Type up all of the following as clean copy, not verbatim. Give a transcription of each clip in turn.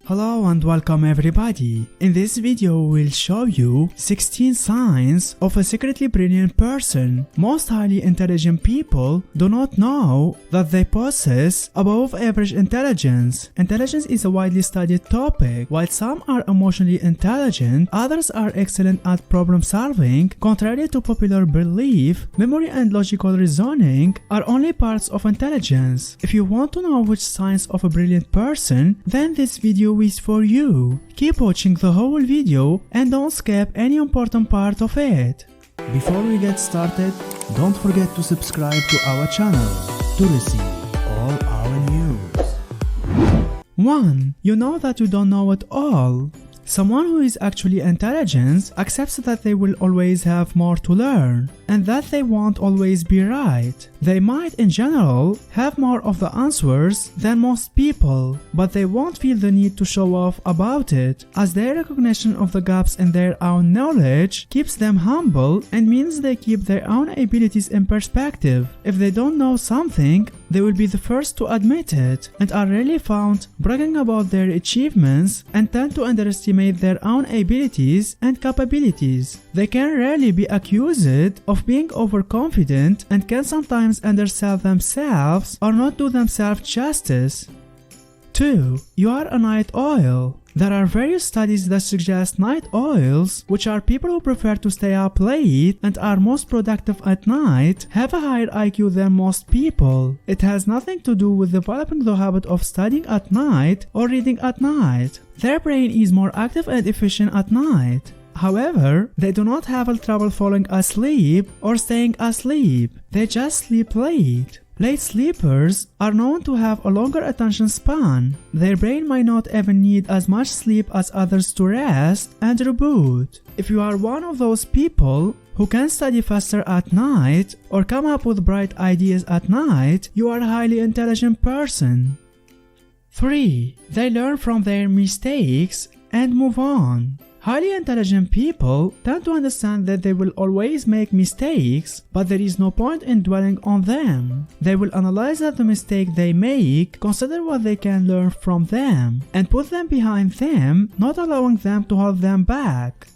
Hello and welcome everybody. In this video we'll show you 16 signs of a secretly brilliant person. Most highly intelligent people do not know that they possess above average intelligence. Intelligence is a widely studied topic. While some are emotionally intelligent, others are excellent at problem solving. Contrary to popular belief, memory and logical reasoning are only parts of intelligence. If you want to know which signs of a brilliant person, then this video is for you. Keep watching the whole video and don't skip any important part of it. Before we get started, don't forget to subscribe to our channel to receive all our news. 1. You know that you don't know it all. Someone who is actually intelligent accepts that they will always have more to learn and that they won't always be right. They might in general have more of the answers than most people, but they won't feel the need to show off about it, as their recognition of the gaps in their own knowledge keeps them humble and means they keep their own abilities in perspective. If they don't know something, they will be the first to admit it and are rarely found bragging about their achievements and tend to underestimate their own abilities and capabilities. They can rarely be accused of being overconfident and can sometimes undersell themselves or not do themselves justice. 2. You are a night owl. There are various studies that suggest night owls, which are people who prefer to stay up late and are most productive at night, have a higher IQ than most people. It has nothing to do with developing the habit of studying at night or reading at night. Their brain is more active and efficient at night. However, they do not have trouble falling asleep or staying asleep. They just sleep late. Late sleepers are known to have a longer attention span. Their brain might not even need as much sleep as others to rest and reboot. If you are one of those people who can study faster at night or come up with bright ideas at night, you are a highly intelligent person. 3. They learn from their mistakes and move on. Highly intelligent people tend to understand that they will always make mistakes, but there is no point in dwelling on them. They will analyze the mistake they make, consider what they can learn from them, and put them behind them, not allowing them to hold them back.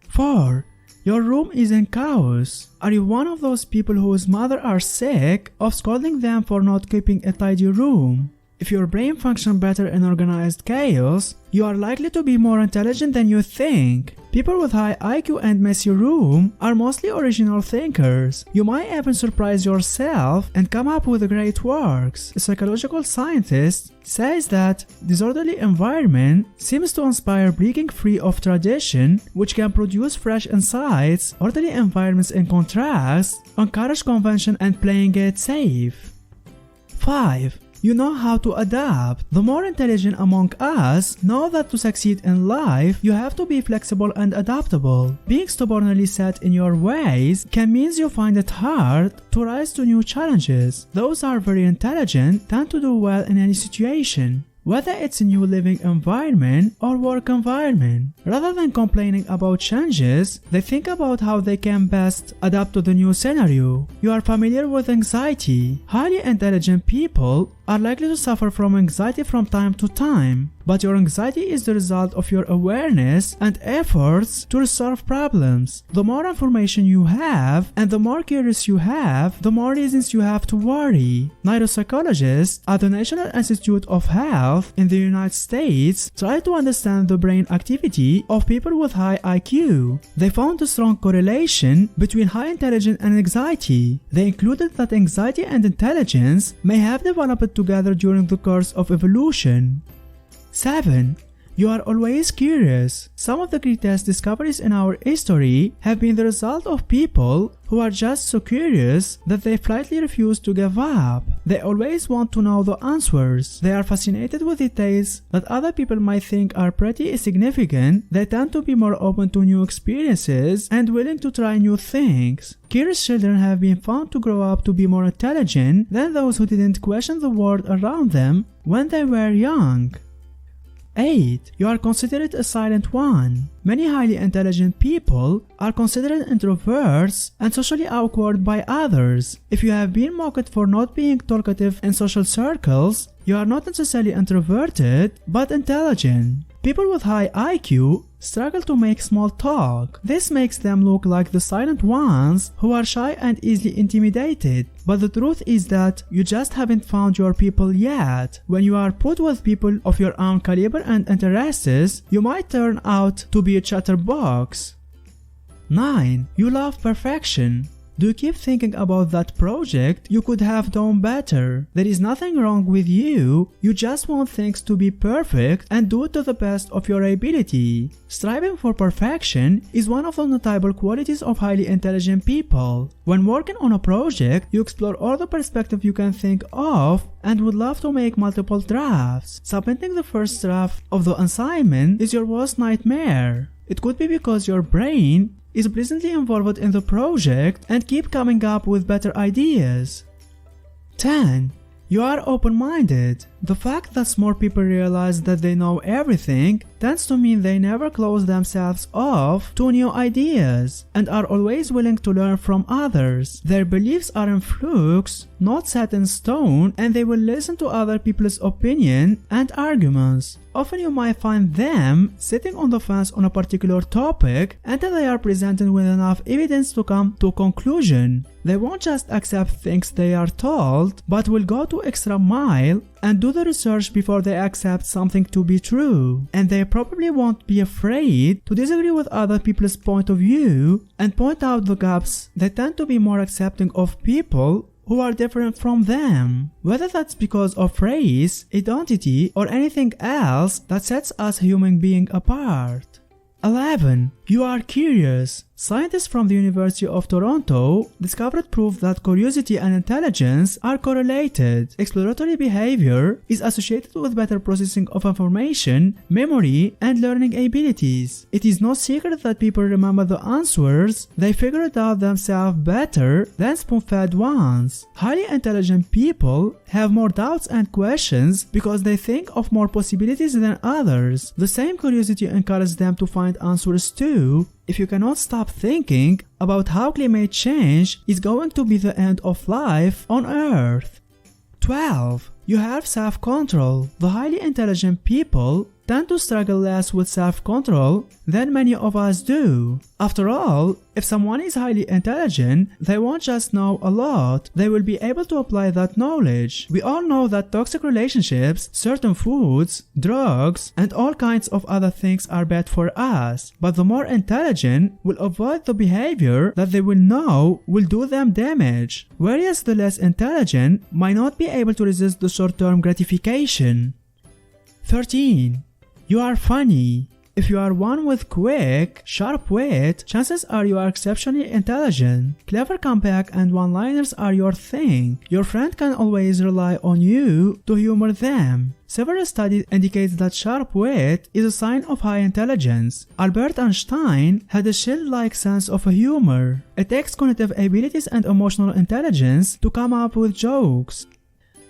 4. Your room is in chaos. Are you one of those people whose mother are sick of scolding them for not keeping a tidy room? If your brain functions better in organized chaos, you are likely to be more intelligent than you think. People with high IQ and messy room are mostly original thinkers. You might even surprise yourself and come up with great works. A psychological scientist says that disorderly environment seems to inspire breaking free of tradition, which can produce fresh insights. Orderly environments, in contrast, encourage convention and playing it safe. 5. You know how to adapt. The more intelligent among us know that to succeed in life, you have to be flexible and adaptable. Being stubbornly set in your ways can mean you find it hard to rise to new challenges. Those who are very intelligent tend to do well in any situation, whether it's a new living environment or work environment. Rather than complaining about changes, they think about how they can best adapt to the new scenario. You are familiar with anxiety. Highly intelligent people are likely to suffer from anxiety from time to time, but your anxiety is the result of your awareness and efforts to resolve problems. The more information you have and the more curious you have, the more reasons you have to worry. Neuropsychologists at the National Institute of Health in the United States try to understand the brain activity of people with high IQ. They found a strong correlation between high intelligence and anxiety. They included that anxiety and intelligence may have developed together during the course of evolution. 7. You are always curious. Some of the greatest discoveries in our history have been the result of people who are just so curious that they flatly refuse to give up. They always want to know the answers. They are fascinated with details that other people might think are pretty insignificant. They tend to be more open to new experiences and willing to try new things. Curious children have been found to grow up to be more intelligent than those who didn't question the world around them when they were young. 8. You are considered a silent one. Many highly intelligent people are considered introverts and socially awkward by others. If you have been mocked for not being talkative in social circles, You are not necessarily introverted, but intelligent. People with high IQ struggle to make small talk. This makes them look like the silent ones who are shy and easily intimidated. But the truth is that you just haven't found your people yet. When you are put with people of your own caliber and interests, you might turn out to be a chatterbox. 9. You love perfection. Do you keep thinking about that project you could have done better? There is nothing wrong with you, you just want things to be perfect and do it to the best of your ability. Striving for perfection is one of the notable qualities of highly intelligent people. When working on a project, you explore all the perspectives you can think of and would love to make multiple drafts. Submitting the first draft of the assignment is your worst nightmare. It could be because your brain is presently involved in the project and keep coming up with better ideas. 10. You are open-minded. The fact that smart people realize that they know everything tends to mean they never close themselves off to new ideas and are always willing to learn from others. Their beliefs are in flux, not set in stone, and they will listen to other people's opinion and arguments. Often you might find them sitting on the fence on a particular topic until they are presented with enough evidence to come to a conclusion. They won't just accept things they are told, but will go to extra mile and do the research before they accept something to be true. And they probably won't be afraid to disagree with other people's point of view and point out the gaps. They tend to be more accepting of people who are different from them, whether that's because of race, identity, or anything else that sets us human beings apart. 11. You are curious. Scientists from the University of Toronto discovered proof that curiosity and intelligence are correlated. Exploratory behavior is associated with better processing of information, memory, and learning abilities. It is no secret that people remember the answers they figured out themselves better than spoon-fed ones. Highly intelligent people have more doubts and questions because they think of more possibilities than others. The same curiosity encourages them to find answers too. If you cannot stop thinking about how climate change is going to be the end of life on Earth. 12. You have self-control. The highly intelligent people tend to struggle less with self-control than many of us do. After all, if someone is highly intelligent, they won't just know a lot, they will be able to apply that knowledge. We all know that toxic relationships, certain foods, drugs, and all kinds of other things are bad for us, but the more intelligent will avoid the behavior that they will know will do them damage, whereas the less intelligent might not be able to resist the short-term gratification. 13. You are funny. If you are one with quick, sharp wit, chances are you are exceptionally intelligent. Clever comeback and one-liners are your thing. Your friend can always rely on you to humor them. Several studies indicate that sharp wit is a sign of high intelligence. Albert Einstein had a shield-like sense of humor. It takes cognitive abilities and emotional intelligence to come up with jokes.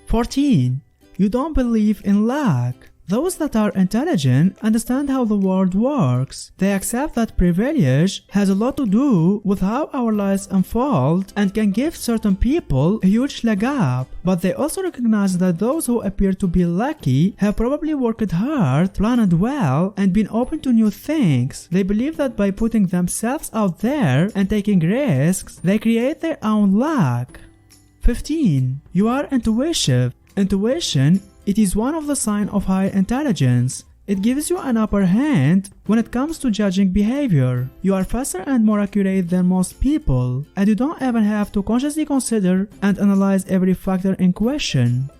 14. You don't believe in luck. Those that are intelligent understand how the world works. They accept that privilege has a lot to do with how our lives unfold and can give certain people a huge leg up. But they also recognize that those who appear to be lucky have probably worked hard, planned well, and been open to new things. They believe that by putting themselves out there and taking risks, they create their own luck. 15. You are intuitive. Intuition, it is one of the signs of high intelligence. It gives you an upper hand when it comes to judging behavior. You are faster and more accurate than most people, and you don't even have to consciously consider and analyze every factor in question.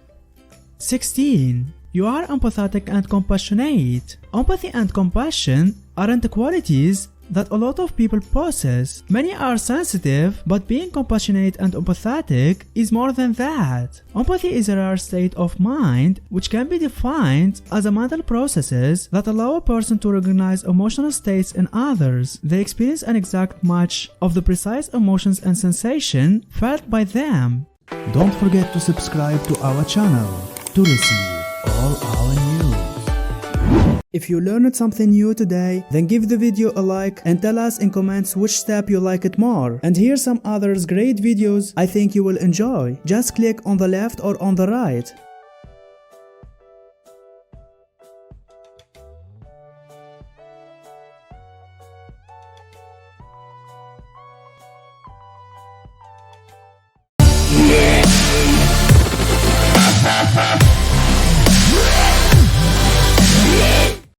16. You are empathetic and compassionate. Empathy and compassion aren't qualities that a lot of people possess. Many are sensitive, but being compassionate and empathetic is more than that. Empathy is a rare state of mind which can be defined as a mental processes that allow a person to recognize emotional states in others. They experience an exact match of the precise emotions and sensation felt by them. Don't forget to subscribe to our channel to receive all our news. If you learned something new today, then give the video a like and tell us in comments which step you like it more. And here's some others great videos I think you will enjoy. Just click on the left or on the right.